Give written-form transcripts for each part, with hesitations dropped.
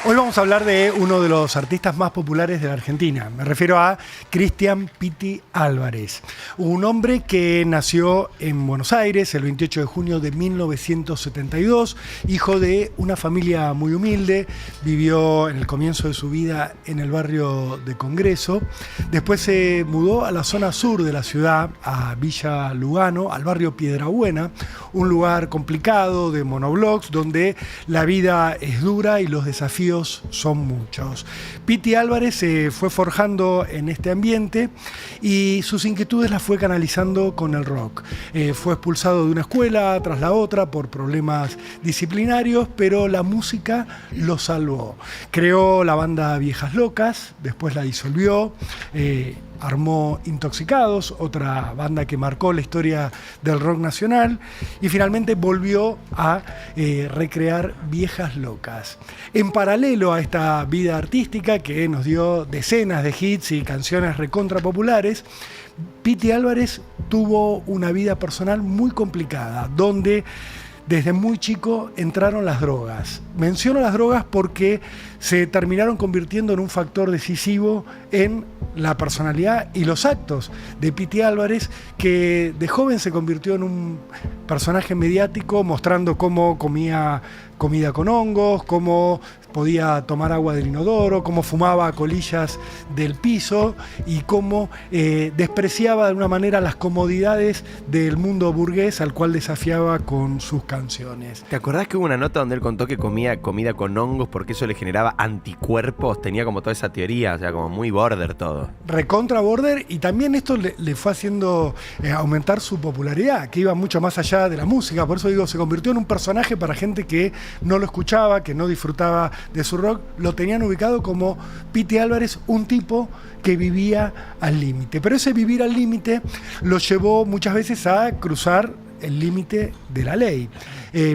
Hoy vamos a hablar de uno de los artistas más populares de la Argentina. Me refiero a Cristian Piti Álvarez, un hombre que nació en Buenos Aires el 28 de junio de 1972, hijo de una familia muy humilde, vivió en el comienzo de su vida en el barrio de Congreso, después se mudó a la zona sur de la ciudad, a Villa Lugano, al barrio Piedrabuena, un lugar complicado de monoblocks donde la vida es dura y los desafíos son muchos. Piti Álvarez se fue forjando en este ambiente y sus inquietudes las fue canalizando con el rock. Fue expulsado de una escuela tras la otra por problemas disciplinarios, pero la música lo salvó. Creó la banda Viejas Locas, después la disolvió, armó Intoxicados, otra banda que marcó la historia del rock nacional, y finalmente volvió a recrear Viejas Locas. En paralelo a esta vida artística que nos dio decenas de hits y canciones recontra populares, Piti Álvarez tuvo una vida personal muy complicada, donde desde muy chico entraron las drogas. Menciono las drogas porque se terminaron convirtiendo en un factor decisivo en la personalidad y los actos de Piti Álvarez, que de joven se convirtió en un personaje mediático, mostrando cómo comía comida con hongos, cómo podía tomar agua del inodoro, cómo fumaba colillas del piso y cómo despreciaba de una manera las comodidades del mundo burgués al cual desafiaba con sus canciones. ¿Te acordás que hubo una nota donde él contó que comía comida con hongos porque eso le generaba anticuerpos? Tenía como toda esa teoría, o sea, como muy border todo. Recontra border, y también esto le fue haciendo aumentar su popularidad, que iba mucho más allá de la música. Por eso digo, se convirtió en un personaje para gente que no lo escuchaba, que no disfrutaba de su rock. Lo tenían ubicado como Piti Álvarez, un tipo que vivía al límite. Pero ese vivir al límite lo llevó muchas veces a cruzar el límite de la ley.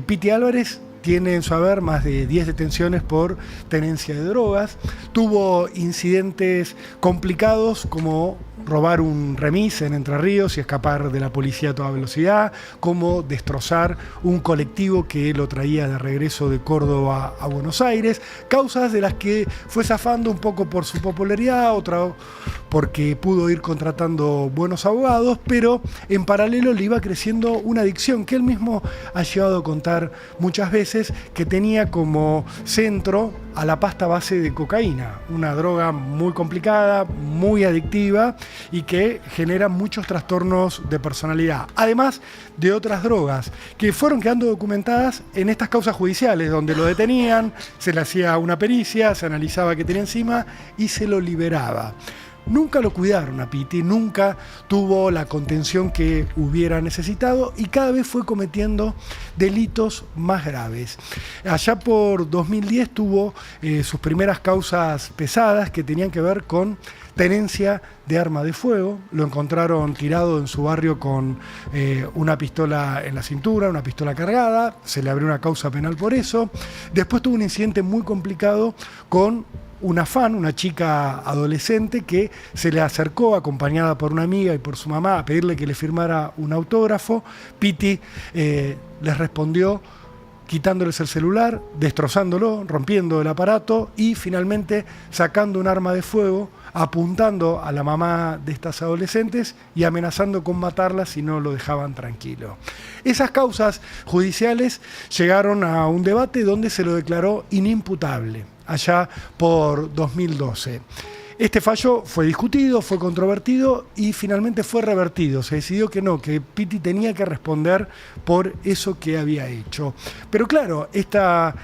Piti Álvarez tiene en su haber más de 10 detenciones por tenencia de drogas. Tuvo incidentes complicados como robar un remis en Entre Ríos y escapar de la policía a toda velocidad, como destrozar un colectivo que lo traía de regreso de Córdoba a Buenos Aires, causas de las que fue zafando un poco por su popularidad, otra porque pudo ir contratando buenos abogados, pero en paralelo le iba creciendo una adicción que él mismo ha llegado a contar muchas veces, que tenía como centro a la pasta base de cocaína, una droga muy complicada, muy adictiva y que genera muchos trastornos de personalidad, además de otras drogas que fueron quedando documentadas en estas causas judiciales, donde lo detenían, se le hacía una pericia, se analizaba qué tenía encima y se lo liberaba. Nunca lo cuidaron a Piti, nunca tuvo la contención que hubiera necesitado y cada vez fue cometiendo delitos más graves. Allá por 2010 tuvo sus primeras causas pesadas que tenían que ver con tenencia de arma de fuego. Lo encontraron tirado en su barrio con una pistola en la cintura, una pistola cargada, se le abrió una causa penal por eso. Después tuvo un incidente muy complicado con una fan, una chica adolescente que se le acercó acompañada por una amiga y por su mamá a pedirle que le firmara un autógrafo. Piti les respondió quitándoles el celular, destrozándolo, rompiendo el aparato y finalmente sacando un arma de fuego, apuntando a la mamá de estas adolescentes y amenazando con matarlas si no lo dejaban tranquilo. Esas causas judiciales llegaron a un debate donde se lo declaró inimputable, allá por 2012. Este fallo fue discutido, fue controvertido y finalmente fue revertido. Se decidió que no, que Piti tenía que responder por eso que había hecho. Pero claro, esta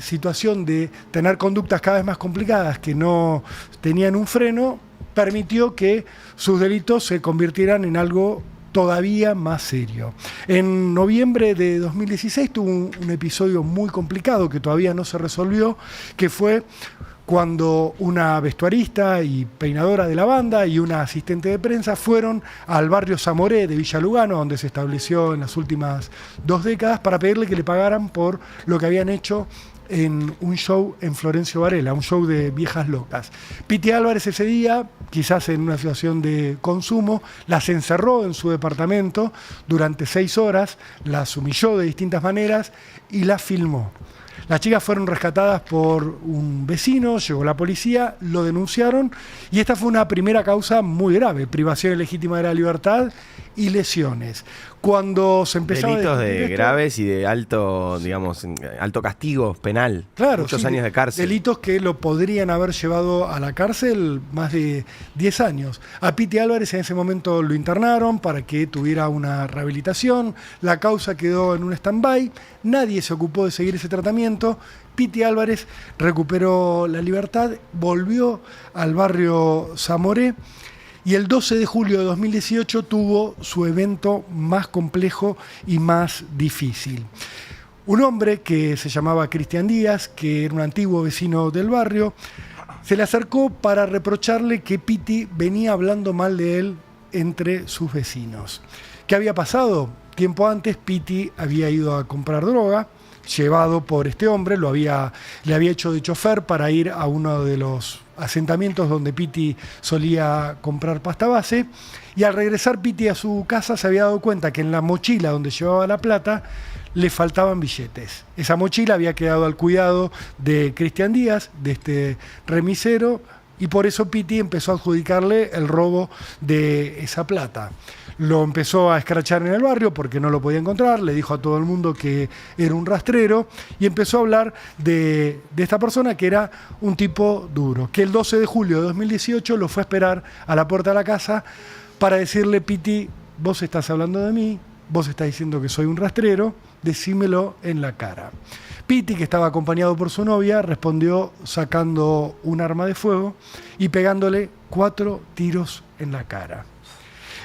situación de tener conductas cada vez más complicadas que no tenían un freno, permitió que sus delitos se convirtieran en algo todavía más serio. En noviembre de 2016 tuvo un episodio muy complicado que todavía no se resolvió, que fue cuando una vestuarista y peinadora de la banda y una asistente de prensa fueron al barrio Zamoré de Villa Lugano, donde se estableció en las últimas 2 décadas, para pedirle que le pagaran por lo que habían hecho en un show en Florencio Varela, un show de Viejas Locas. Piti Álvarez ese día, quizás en una situación de consumo, las encerró en su departamento durante 6 horas, las humilló de distintas maneras y las filmó. Las chicas fueron rescatadas por un vecino, llegó la policía, lo denunciaron y esta fue una primera causa muy grave, privación ilegítima de la libertad y lesiones. Cuando se empezó delitos de graves y de alto, digamos, alto castigo penal. Claro, muchos sí, años de cárcel. Delitos que lo podrían haber llevado a la cárcel más de 10 años. A Piti Álvarez en ese momento lo internaron para que tuviera una rehabilitación. La causa quedó en un stand-by. Nadie se ocupó de seguir ese tratamiento. Piti Álvarez recuperó la libertad, volvió al barrio Zamoré. Y el 12 de julio de 2018 tuvo su evento más complejo y más difícil. Un hombre que se llamaba Cristian Díaz, que era un antiguo vecino del barrio, se le acercó para reprocharle que Piti venía hablando mal de él entre sus vecinos. ¿Qué había pasado? Tiempo antes Piti había ido a comprar droga, llevado por este hombre, le había hecho de chofer para ir a uno de los asentamientos donde Piti solía comprar pasta base, y al regresar Piti a su casa se había dado cuenta que en la mochila donde llevaba la plata le faltaban billetes. Esa mochila había quedado al cuidado de Cristian Díaz, de este remisero, y por eso Piti empezó a adjudicarle el robo de esa plata. Lo empezó a escrachar en el barrio porque no lo podía encontrar, le dijo a todo el mundo que era un rastrero y empezó a hablar de esta persona que era un tipo duro, que el 12 de julio de 2018 lo fue a esperar a la puerta de la casa para decirle: Piti, vos estás hablando de mí, vos estás diciendo que soy un rastrero, decímelo en la cara. Piti, que estaba acompañado por su novia, respondió sacando un arma de fuego y pegándole 4 tiros en la cara.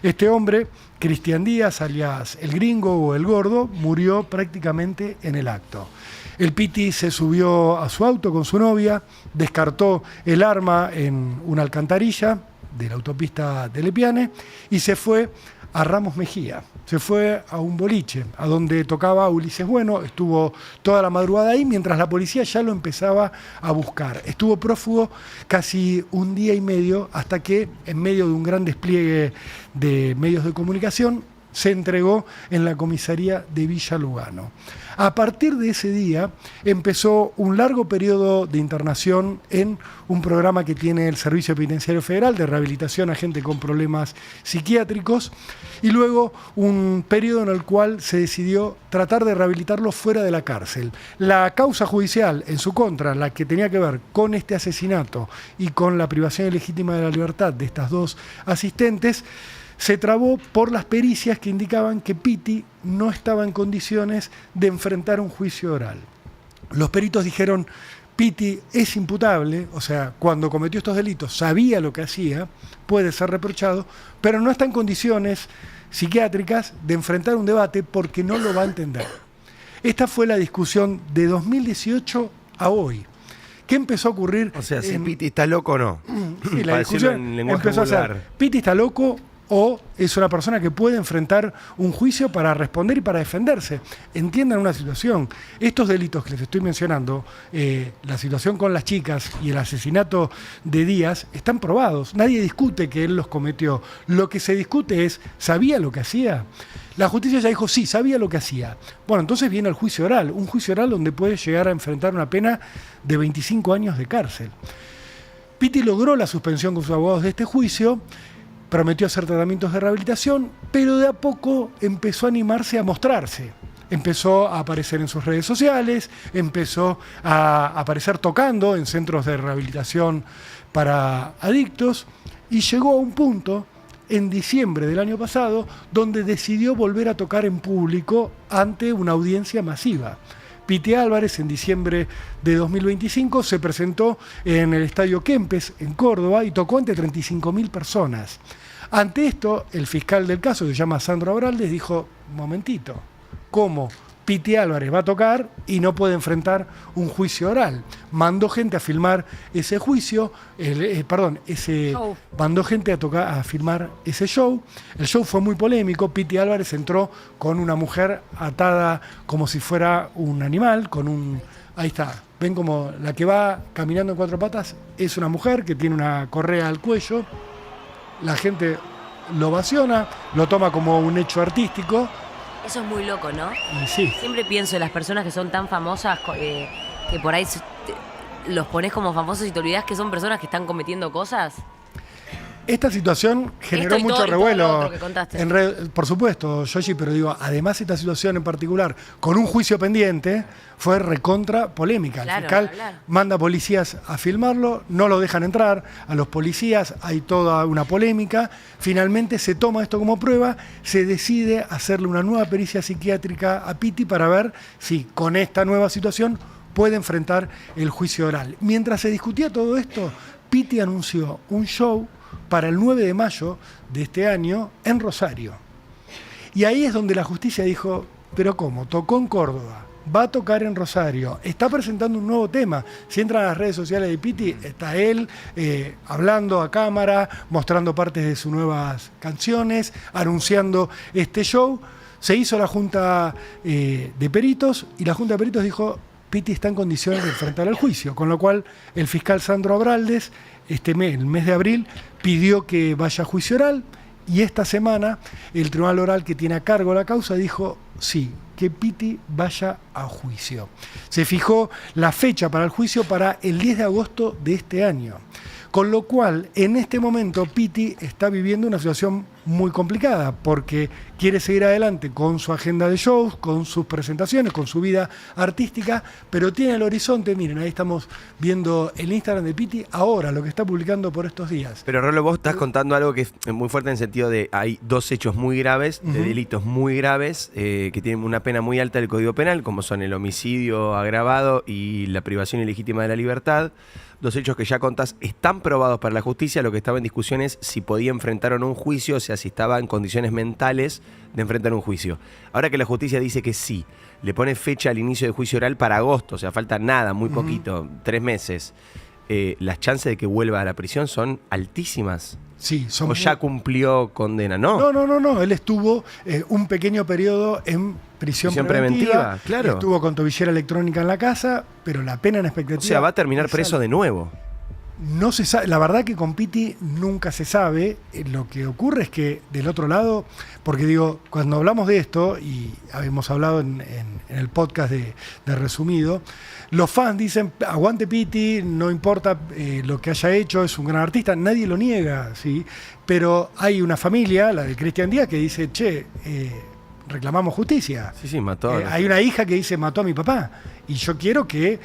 Este hombre, Cristian Díaz, alias el Gringo o el Gordo, murió prácticamente en el acto. El Piti se subió a su auto con su novia, descartó el arma en una alcantarilla de la autopista de Lepiane y se fue a Ramos Mejía. Se fue a un boliche, a donde tocaba Ulises Bueno, estuvo toda la madrugada ahí, mientras la policía ya lo empezaba a buscar. Estuvo prófugo casi un día y medio, hasta que, en medio de un gran despliegue de medios de comunicación, se entregó en la comisaría de Villa Lugano. A partir de ese día empezó un largo periodo de internación en un programa que tiene el Servicio Penitenciario Federal de rehabilitación a gente con problemas psiquiátricos, y luego un periodo en el cual se decidió tratar de rehabilitarlo fuera de la cárcel. La causa judicial en su contra, la que tenía que ver con este asesinato y con la privación ilegítima de la libertad de estas dos asistentes, se trabó por las pericias que indicaban que Piti no estaba en condiciones de enfrentar un juicio oral. Los peritos dijeron: Piti es imputable, o sea, cuando cometió estos delitos sabía lo que hacía, puede ser reprochado, pero no está en condiciones psiquiátricas de enfrentar un debate porque no lo va a entender. Esta fue la discusión de 2018 a hoy. ¿Qué empezó a ocurrir? O sea, si Piti está loco o no. Sí, la discusión empezó a ser: Piti está loco o es una persona que puede enfrentar un juicio para responder y para defenderse. Entiendan una situación. Estos delitos que les estoy mencionando, la situación con las chicas y el asesinato de Díaz, están probados. Nadie discute que él los cometió. Lo que se discute es: ¿sabía lo que hacía? La justicia ya dijo: sí, sabía lo que hacía. Bueno, entonces viene el juicio oral. Un juicio oral donde puede llegar a enfrentar una pena de 25 años de cárcel. Piti logró la suspensión con sus abogados de este juicio, prometió hacer tratamientos de rehabilitación, pero de a poco empezó a animarse a mostrarse. Empezó a aparecer en sus redes sociales, empezó a aparecer tocando en centros de rehabilitación para adictos, y llegó a un punto en diciembre del año pasado donde decidió volver a tocar en público ante una audiencia masiva. Piti Álvarez en diciembre de 2025 se presentó en el Estadio Kempes en Córdoba y tocó ante 35.000 personas. Ante esto, el fiscal del caso, que se llama Sandro Abraldes, dijo: momentito, ¿cómo Piti Álvarez va a tocar y no puede enfrentar un juicio oral? Mandó gente a filmar ese juicio, mandó gente a filmar ese show. El show fue muy polémico. Piti Álvarez entró con una mujer atada como si fuera un animal, ahí está, ven como la que va caminando en 4 patas, es una mujer que tiene una correa al cuello. La gente lo ovaciona, lo toma como un hecho artístico. Eso es muy loco, ¿no? Y sí. Siempre pienso en las personas que son tan famosas que por ahí los pones como famosos y te olvidás que son personas que están cometiendo cosas. Esta situación generó Esto y mucho todo lo revuelo. otro que contaste. Por supuesto, Yoshi, pero digo, además esta situación en particular, con un juicio pendiente, fue recontra polémica. Claro, el fiscal claro. manda policías a filmarlo, no lo dejan entrar, a los policías hay toda una polémica, finalmente se toma esto como prueba, se decide hacerle una nueva pericia psiquiátrica a Pitti para ver si con esta nueva situación puede enfrentar el juicio oral. Mientras se discutía todo esto, Pitti anunció un show para el 9 de mayo de este año en Rosario. Y ahí es donde la justicia dijo, pero ¿cómo? Tocó en Córdoba, va a tocar en Rosario, está presentando un nuevo tema. Si entran a las redes sociales de Pitti, está él hablando a cámara, mostrando partes de sus nuevas canciones, anunciando este show. Se hizo la junta de peritos y la junta de peritos dijo, Pitti está en condiciones de enfrentar el juicio, con lo cual el fiscal Sandro Abraldes, el mes de abril, pidió que vaya a juicio oral y esta semana el tribunal oral que tiene a cargo la causa dijo sí, que Pitti vaya a juicio. Se fijó la fecha para el juicio para el 10 de agosto de este año. Con lo cual, en este momento, Pitti está viviendo una situación muy complicada porque quiere seguir adelante con su agenda de shows, con sus presentaciones, con su vida artística, pero tiene el horizonte, miren, ahí estamos viendo el Instagram de Pitti ahora, lo que está publicando por estos días. Pero Rolo, vos estás contando algo que es muy fuerte en el sentido de hay dos hechos muy graves, de delitos muy graves, que tienen una pena muy alta del Código Penal, como son el homicidio agravado y la privación ilegítima de la libertad. Dos hechos que ya contás están probados para la justicia. Lo que estaba en discusión es si podía enfrentar o no un juicio, o sea, si estaba en condiciones mentales de enfrentar un juicio. Ahora que la justicia dice que sí, le pone fecha al inicio del juicio oral para agosto, o sea, falta nada, muy poquito, 3 meses. Las chances de que vuelva a la prisión son altísimas. Sí, ¿O ya cumplió condena? No. Él estuvo un pequeño periodo en prisión preventiva. Claro. Estuvo con tobillera electrónica en la casa, pero la pena en expectativa... O sea, va a terminar preso de nuevo. No se sabe, la verdad que con Pitti nunca se sabe. Lo que ocurre es que del otro lado, porque digo, cuando hablamos de esto, y habíamos hablado en el podcast de Resumido, los fans dicen, aguante Pitti, no importa lo que haya hecho, es un gran artista, nadie lo niega, ¿sí? Pero hay una familia, la de Cristian Díaz, que dice, che, reclamamos justicia. Sí, mató. Hay una hija que dice, mató a mi papá, y yo quiero que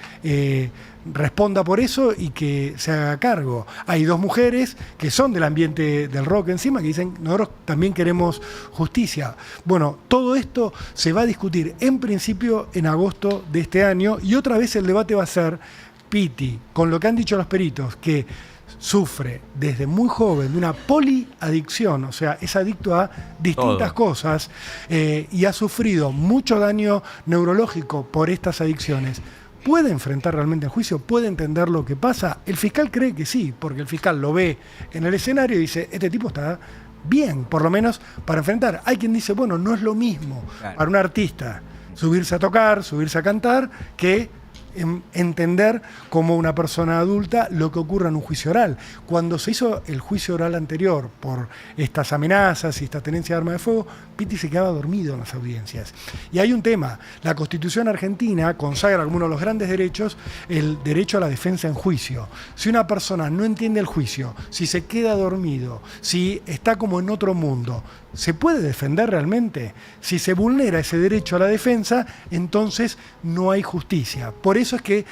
responda por eso y que se haga cargo. Hay dos mujeres que son del ambiente del rock encima que dicen, nosotros también queremos justicia. Bueno, todo esto se va a discutir en principio en agosto de este año y otra vez el debate va a ser Pitti, con lo que han dicho los peritos, que sufre desde muy joven de una poliadicción, o sea, es adicto a distintas cosas y ha sufrido mucho daño neurológico por estas adicciones. ¿Puede enfrentar realmente el juicio? ¿Puede entender lo que pasa? El fiscal cree que sí, porque el fiscal lo ve en el escenario y dice, este tipo está bien, por lo menos para enfrentar. Hay quien dice, bueno, no es lo mismo para un artista subirse a tocar, subirse a cantar, que entender como una persona adulta lo que ocurre en un juicio oral. Cuando se hizo el juicio oral anterior por estas amenazas y esta tenencia de arma de fuego, Pitti se quedaba dormido en las audiencias. Y hay un tema, la Constitución argentina consagra como uno de los grandes derechos el derecho a la defensa en juicio. Si una persona no entiende el juicio, si se queda dormido, si está como en otro mundo, ¿se puede defender realmente? Si se vulnera ese derecho a la defensa, entonces no hay justicia. Por eso es que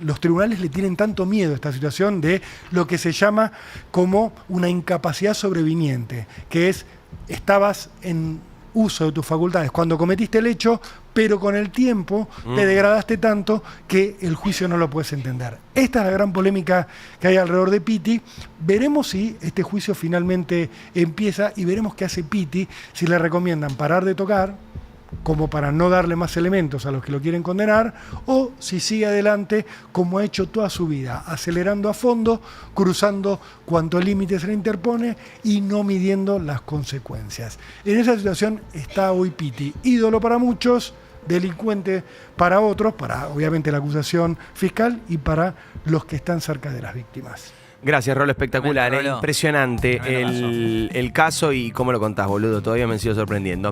los tribunales le tienen tanto miedo a esta situación de lo que se llama como una incapacidad sobreviniente, que es, estabas en uso de tus facultades cuando cometiste el hecho, pero con el tiempo te degradaste tanto que el juicio no lo puedes entender. Esta es la gran polémica que hay alrededor de Pitti. Veremos si este juicio finalmente empieza y veremos qué hace Pitti, si le recomiendan parar de tocar, como para no darle más elementos a los que lo quieren condenar, o si sigue adelante como ha hecho toda su vida, acelerando a fondo, cruzando cuantos límites se le interpone y no midiendo las consecuencias. En esa situación está hoy Pitti, ídolo para muchos, delincuente para otros, para obviamente la acusación fiscal y para los que están cerca de las víctimas. Gracias, Rolo, espectacular, Rolo. impresionante el caso y cómo lo contás, boludo, todavía me sigo sorprendiendo.